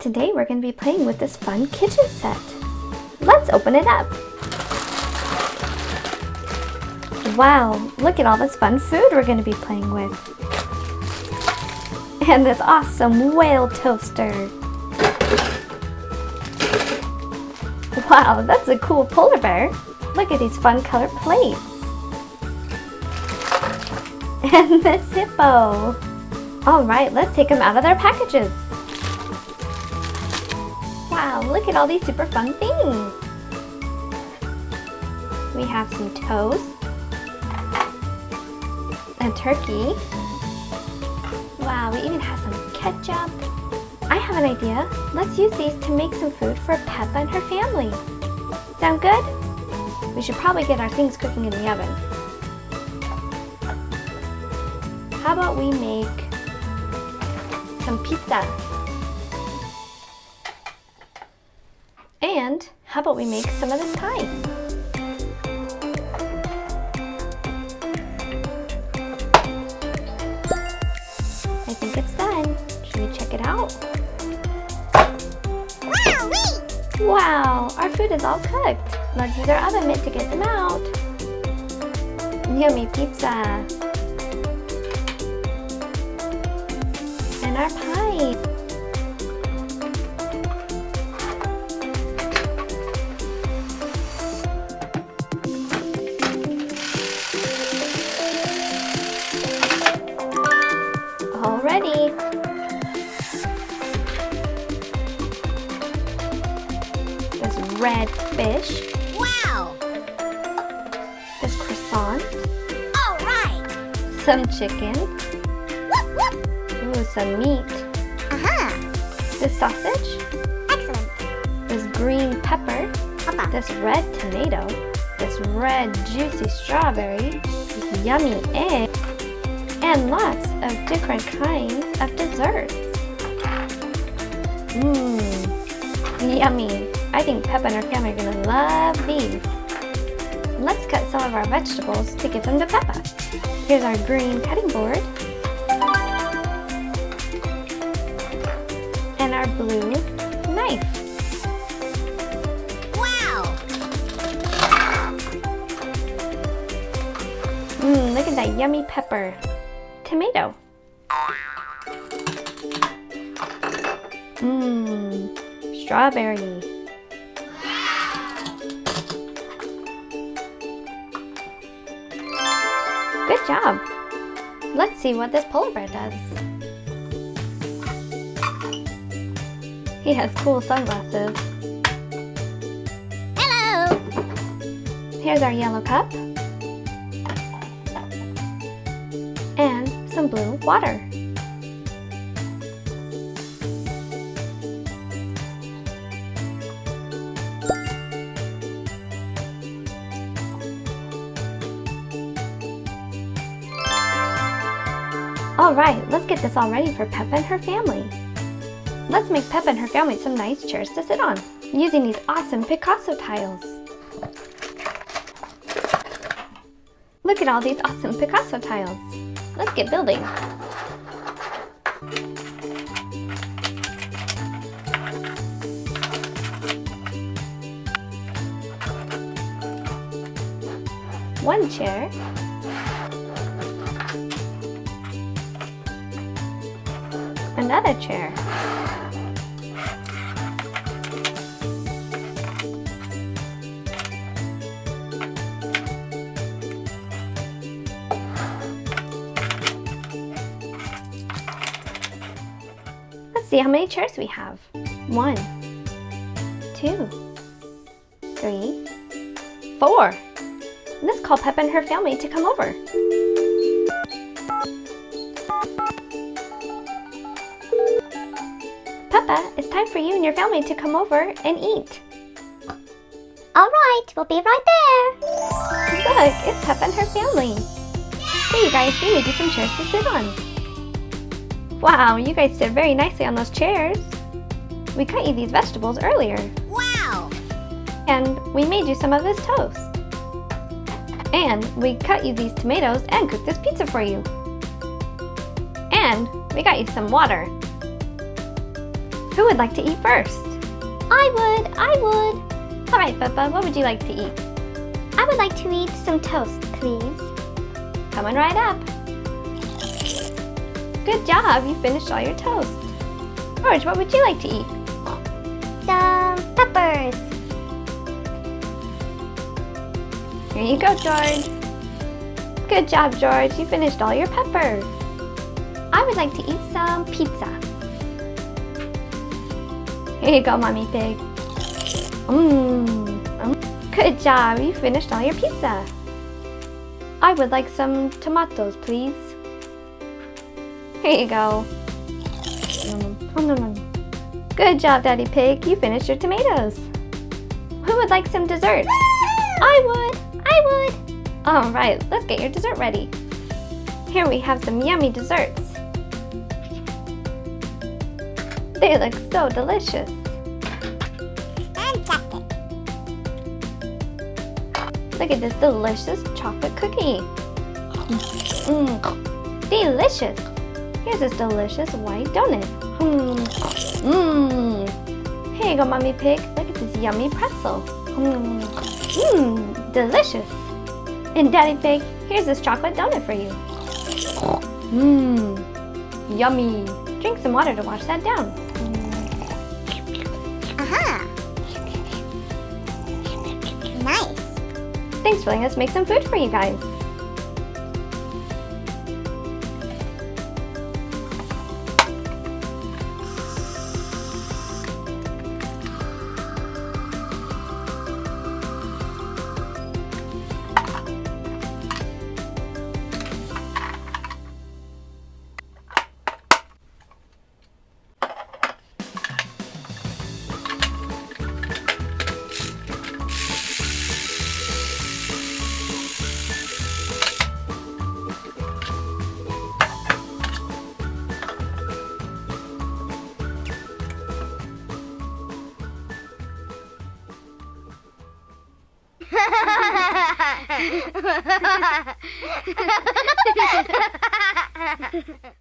Today we're going to be playing with this fun kitchen set. Let's open it up. Wow, look at all this fun food we're going to be playing with. And this awesome whale toaster. Wow, that's a cool polar bear. Look at these fun colored plates. And this hippo. Alright, let's take them out of their packages. Wow, look at all these super fun things. We have some toast, a turkey. Wow, we even have some ketchup. I have an idea. Let's use these to make some food for Peppa and her family. Sound good? We should probably get our things cooking in the oven. How about we make some pizza? And how about we make some of this pie? I think it's done. Should we check it out? Wow, our food is all cooked. Let's use our oven mitt to get them out. Yummy pizza. And our pie. All ready. This red fish. Wow! This croissant. All right! Some chicken. Whoop, whoop. Ooh, some meat. Aha! This sausage. Excellent. This green pepper. Peppa. This red tomato. This red juicy strawberry. This yummy egg. And lots of different kinds of desserts. Mmm, yummy. I think Peppa and her family are gonna love these. Let's cut some of our vegetables to give them to Peppa. Here's our green cutting board. And our blue knife. Wow! Look at that yummy pepper. Tomato. Strawberry. Good job. Let's see what this polar bear does. He has cool sunglasses. Hello! Here's our yellow cup. And some blue water. Alright, let's get this all ready for Peppa and her family. Let's make Peppa and her family some nice chairs to sit on, using these awesome Picasso tiles. Look at all these awesome Picasso tiles. Let's get building. One chair. Another chair. Let's see how many chairs we have. 1, 2, 3, 4. Let's call Peppa and her family to come over. Peppa, it's time for you and your family to come over and eat. All right, we'll be right there. Look, it's Peppa and her family. Hey, you guys, we made you some chairs to sit on. Wow, you guys sit very nicely on those chairs. We cut you these vegetables earlier. Wow! And we made you some of this toast. And we cut you these tomatoes and cooked this pizza for you. And we got you some water. Who would like to eat first? I would. All right, Peppa, what would you like to eat? I would like to eat some toast, please. Coming right up. Good job, you finished all your toast. George, what would you like to eat? Some peppers. Here you go, George. Good job, George, you finished all your peppers. I would like to eat some pizza. Here you go, Mommy Pig. Good job, you finished all your pizza. I would like some tomatoes, please. Here you go. Good job, Daddy Pig, you finished your tomatoes. Who would like some dessert? I would. All right, let's get your dessert ready. Here we have some yummy desserts. They look so delicious. Fantastic. Look at this delicious chocolate cookie. Delicious. Here's this delicious white donut. Here you go, Mommy Pig. Look at this yummy pretzel. Delicious. And Daddy Pig, here's this chocolate donut for you. Yummy. Drink some water to wash that down. Nice. Thanks for letting us make some food for you guys. Ha ha ha ha!